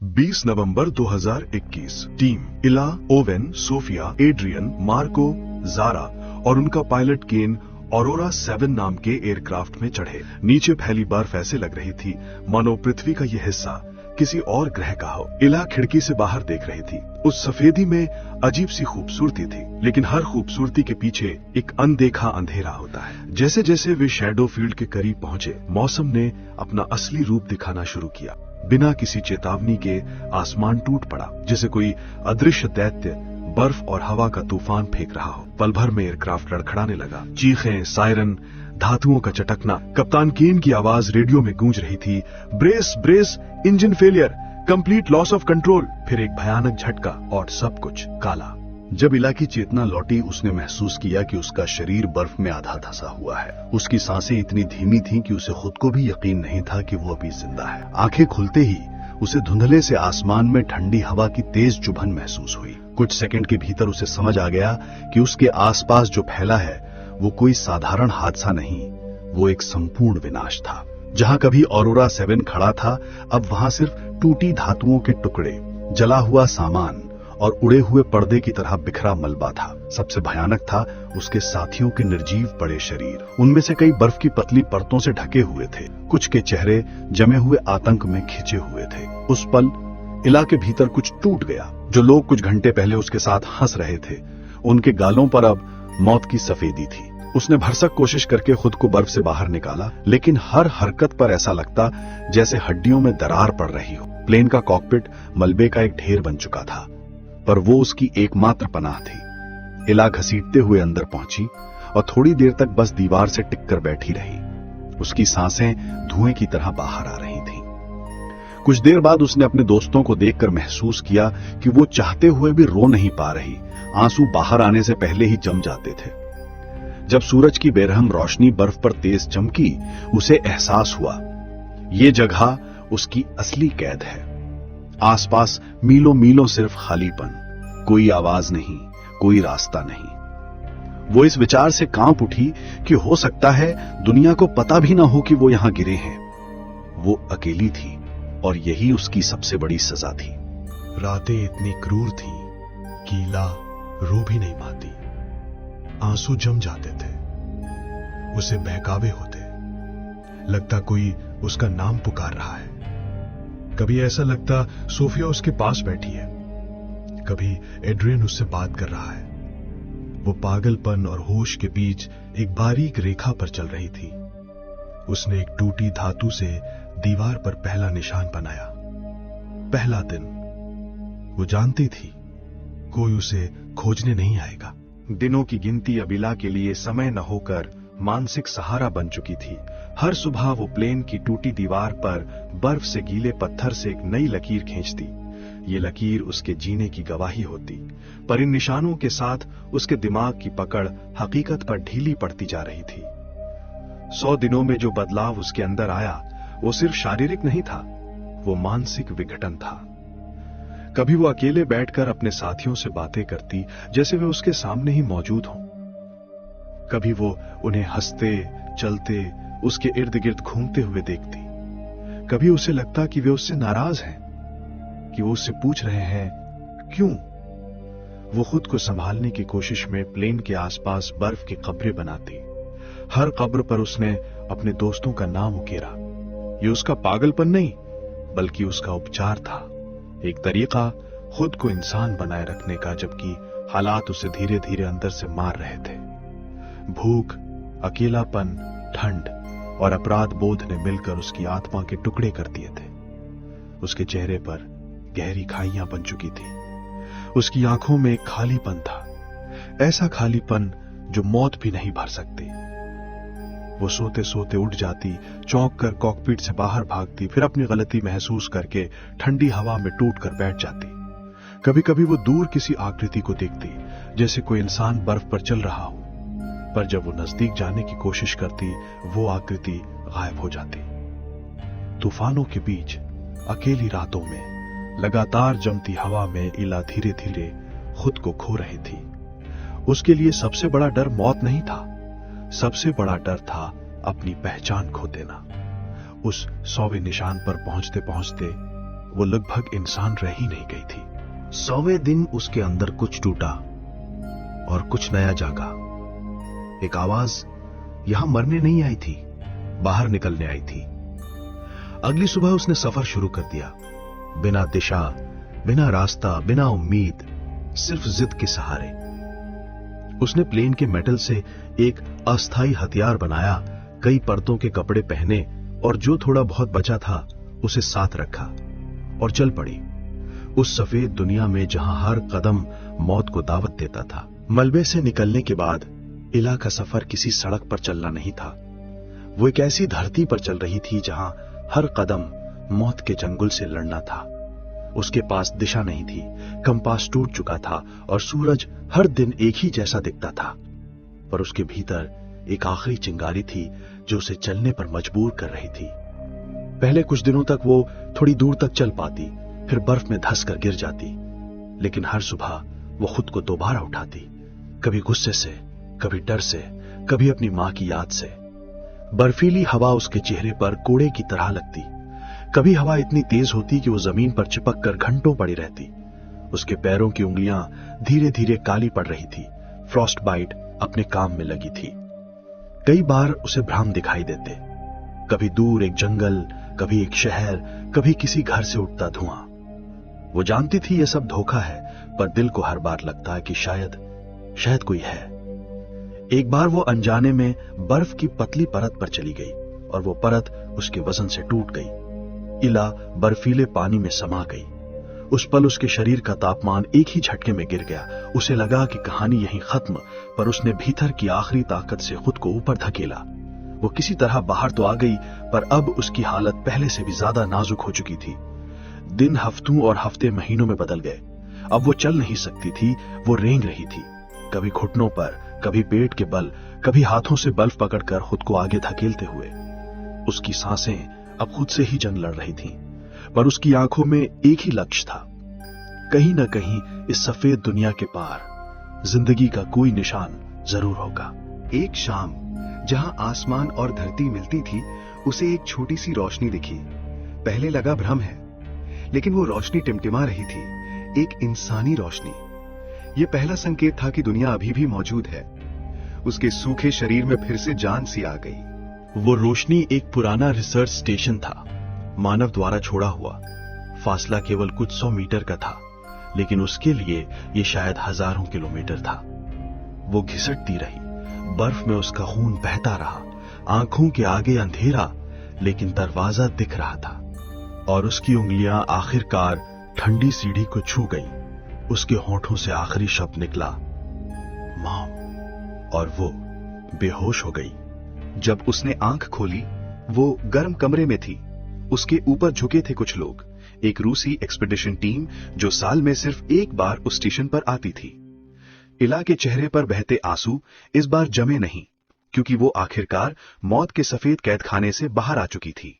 20 नवंबर 2021 team Ella, Owen, Sofia, Adrian, Marco, Zara और उनका पायलट केन ऑरोरा 7 नाम के एयरक्राफ्ट में चढ़े। नीचे फैली बर्फ ऐसे लग रही थी मानो पृथ्वी का यह हिस्सा किसी और ग्रह का हो। इला खिड़की से बाहर देख रही थी। उस सफेदी में अजीब सी खूबसूरती थी, लेकिन हर खूबसूरती के पीछे एक अनदेखा अंधेरा होता है। जैसे जैसे वे शैडो फील्ड के करीब पहुंचे, मौसम ने अपना असली रूप दिखाना शुरू किया। बिना किसी चेतावनी के आसमान टूट पड़ा, जैसे कोई अदृश्य दैत्य बर्फ और हवा का तूफान फेंक रहा हो। पल भर में एयरक्राफ्ट लड़खड़ाने लगा। चीखें, सायरन, धातुओं का चटकना। कप्तान केन की आवाज रेडियो में गूंज रही थी, brace brace, engine failure, complete loss of control. फिर एक भयानक झटका और सब कुछ काला। जब इला की चेतना लौटी, उसने महसूस किया कि उसका शरीर बर्फ में आधा धंसा हुआ है। उसकी सांसें इतनी धीमी थीं कि उसे खुद को भी यकीन नहीं था कि वो अभी जिंदा है। आंखें खुलते ही उसे धुंधले से आसमान में ठंडी हवा की तेज चुभन महसूस हुई। कुछ सेकंड के भीतर उसे समझ आ गया कि उसके आसपास जो फैला है वो कोई साधारण हादसा नहीं, वो एक संपूर्ण विनाश था। जहां कभी ऑरोरा 7 खड़ा था, अब वहां सिर्फ टूटी धातुओं के टुकड़े, जला हुआ सामान और उड़े हुए पर्दे की तरह बिखरा मलबा था। सबसे भयानक था उसके साथियों के निर्जीव पड़े शरीर। उनमें से कई बर्फ की पतली परतों से ढके हुए थे, कुछ के चेहरे जमे हुए आतंक में खिंचे हुए थे। उस पल इला के भीतर कुछ टूट गया। जो लोग कुछ घंटे पहले उसके साथ हंस रहे थे, उनके गालों पर अब मौत की सफेदी थी। उसने भरसक कोशिश करके खुद को बर्फ से बाहर निकाला, लेकिन हर हरकत पर ऐसा लगता जैसे हड्डियों में दरार पड़ रही हो। प्लेन का कॉकपिट मलबे का एक ढेर बन चुका था, पर वो उसकी एकमात्र पनाह थी। इला घसीटते हुए अंदर पहुंची और थोड़ी देर तक बस दीवार से टिककर बैठी रही। उसकी सांसें धुएं की तरह बाहर आ रही थीं। कुछ देर बाद उसने अपने दोस्तों को देखकर महसूस किया कि वो चाहते हुए भी रो नहीं पा रही। आंसू बाहर आने से पहले ही जम जाते थे। जब सूरज की बेरहम रोशनी बर्फ पर तेज चमकी, उसे एहसास हुआ ये जगह उसकी असली कैद है। आसपास मीलों मीलों सिर्फ खालीपन, कोई आवाज नहीं, कोई रास्ता नहीं। वो इस विचार से कांप उठी कि हो सकता है दुनिया को पता भी ना हो कि वो यहां गिरे हैं। वो अकेली थी और यही उसकी सबसे बड़ी सजा थी। रातें इतनी क्रूर थीं कि इला रो भी नहीं पाती। आंसू जम जाते थे, उसे बहकावे होते, लगता कोई उसका नाम पुकार रहा है। कभी ऐसा लगता सोफिया उसके पास बैठी है, कभी एड्रियन उससे बात कर रहा है। वो पागलपन और होश के बीच एक बारीक रेखा पर चल रही थी। उसने एक टूटी धातु से दीवार पर पहला निशान बनाया। पहला दिन। वो जानती थी कोई उसे खोजने नहीं आएगा। दिनों की गिनती अब इला के लिए समय न होकर मानसिक सहारा बन चुकी थी। हर सुबह वो प्लेन की टूटी दीवार पर बर्फ से गीले पत्थर से एक नई लकीर खींचती। ये लकीर उसके जीने की गवाही होती, पर इन निशानों के साथ उसके दिमाग की पकड़ हकीकत पर ढीली पड़ती जा रही थी। 100 दिनों में जो बदलाव उसके अंदर आया, वो सिर्फ शारीरिक नहीं था, वो मानसिक विघटन था। कभी वो अकेले बैठकर अपने साथियों से बातें करती जैसे वे उसके सामने ही मौजूद हों। कभी वो उन्हें हंसते, चलते, उसके इर्द गिर्द घूमते हुए देखती। कभी उसे लगता कि वे उससे नाराज हैं, कि वो उससे पूछ रहे हैं क्यों। वो खुद को संभालने की कोशिश में प्लेन के आसपास बर्फ की कब्रें बनाती। हर कब्र पर उसने अपने दोस्तों का नाम उकेरा। ये उसका पागलपन नहीं, बल्कि उसका उपचार था, एक तरीका खुद को इंसान बनाए रखने का, जबकि हालात उसे धीरे धीरे अंदर से मार रहे थे। भूख, अकेलापन, ठंड और अपराध बोध ने मिलकर उसकी आत्मा के टुकड़े कर दिए थे। उसके चेहरे पर गहरी खाइयां बन चुकी थी। उसकी आंखों में एक खालीपन था, ऐसा खालीपन जो मौत भी नहीं भर सकती। वो सोते सोते उठ जाती, चौंक कर कॉकपिट से बाहर भागती, फिर अपनी गलती महसूस करके ठंडी हवा में टूट कर बैठ जाती। कभी कभी वो दूर किसी आकृति को देखती, जैसे कोई इंसान बर्फ पर चल रहा हो, पर जब वो नजदीक जाने की कोशिश करती, वो आकृति गायब हो जाती। तूफानों के बीच, अकेली रातों में, लगातार जमती हवा में इला धीरे धीरे खुद को खो रही थी। उसके लिए सबसे बड़ा डर मौत नहीं था, सबसे बड़ा डर था अपनी पहचान खो देना। उस 100वें निशान पर पहुंचते पहुंचते वो लगभग इंसान रह ही नहीं गई थी। 100वें दिन उसके अंदर कुछ टूटा और कुछ नया जागा। एक आवाज यहां मरने नहीं आई थी, बाहर निकलने आई थी। अगली सुबह उसने सफर शुरू कर दिया, बिना दिशा, बिना रास्ता, बिना उम्मीद, सिर्फ जिद के सहारे। उसने प्लेन के मेटल से एक अस्थाई हथियार बनाया, कई परतों के कपड़े पहने और जो थोड़ा बहुत बचा था उसे साथ रखा और चल पड़ी उस सफेद दुनिया में जहां हर कदम मौत को दावत देता था। मलबे से निकलने के बाद इला का सफर किसी सड़क पर चलना नहीं था। वो एक ऐसी धरती पर चल रही थी जहां हर कदम मौत के चंगुल से लड़ना था। उसके पास दिशा नहीं थी, कंपास टूट चुका था और सूरज हर दिन एक ही जैसा दिखता था। पर उसके भीतर एक आखिरी चिंगारी थी जो उसे चलने पर मजबूर कर रही थी। पहले कुछ दिनों तक वो थोड़ी दूर तक चल पाती, फिर बर्फ में धंस कर गिर जाती, लेकिन हर सुबह वो खुद को दोबारा उठाती, कभी गुस्से से, कभी डर से, कभी अपनी मां की याद से। बर्फीली हवा उसके चेहरे पर कोड़े की तरह लगती। कभी हवा इतनी तेज होती कि वो जमीन पर चिपक कर घंटों पड़ी रहती। उसके पैरों की उंगलियां धीरे धीरे काली पड़ रही थी, फ्रॉस्ट बाइट अपने काम में लगी थी। कई बार उसे भ्रम दिखाई देते, कभी दूर एक जंगल, कभी एक शहर, कभी किसी घर से उठता धुआं। वो जानती थी यह सब धोखा है, पर दिल को हर बार लगता है कि शायद कोई है। एक बार वो अनजाने में बर्फ की पतली परत पर चली गई और वो परत उसके वजन से टूट गई। इला बर्फीले पानी में समा गई। उस पल उसके शरीर का तापमान एक ही झटके में गिर गया। उसे लगा कि कहानी यहीं खत्म, पर उसने भीतर की आखिरी ताकत से खुद को ऊपर धकेला। वो किसी तरह बाहर तो आ गई, पर अब उसकी हालत पहले से भी ज्यादा नाजुक हो चुकी थी। दिन हफ्तों और हफ्ते महीनों में बदल गए। अब वो चल नहीं सकती थी, वो रेंग रही थी, कभी घुटनों पर, कभी पेट के बल, कभी हाथों से बल्ब पकड़कर खुद को आगे धकेलते हुए। उसकी सांसें अब खुद से ही जंग लड़ रही थीं, पर उसकी आंखों में एक ही लक्ष्य था, कहीं ना कहीं इस सफेद दुनिया के पार जिंदगी का कोई निशान जरूर होगा। एक शाम जहां आसमान और धरती मिलती थी, उसे एक छोटी सी रोशनी दिखी। पहले लगा भ्रम है, लेकिन वो रोशनी टिमटिमा रही थी, एक इंसानी रोशनी। ये पहला संकेत था कि दुनिया अभी भी मौजूद है। उसके सूखे शरीर में फिर से जान सी आ गई। वो रोशनी एक पुराना रिसर्च स्टेशन था, मानव द्वारा छोड़ा हुआ। फासला केवल कुछ 100 मीटर का था, लेकिन उसके लिए ये शायद हजारों किलोमीटर था। वो घिसटती रही, बर्फ में उसका खून बहता रहा, आंखों के आगे अंधेरा, लेकिन दरवाजा दिख रहा था और उसकी उंगलियां आखिरकार ठंडी सीढ़ी को छू गईं। उसके होठों से आखिरी शब्द निकला, मॉम, और वो बेहोश हो गई। जब उसने आंख खोली, वो गर्म कमरे में थी। उसके ऊपर झुके थे कुछ लोग, एक रूसी एक्सपीडिशन टीम जो साल में सिर्फ एक बार उस स्टेशन पर आती थी। इला के चेहरे पर बहते आंसू इस बार जमे नहीं, क्योंकि वो आखिरकार मौत के सफेद कैदखाने से बाहर आ चुकी थी।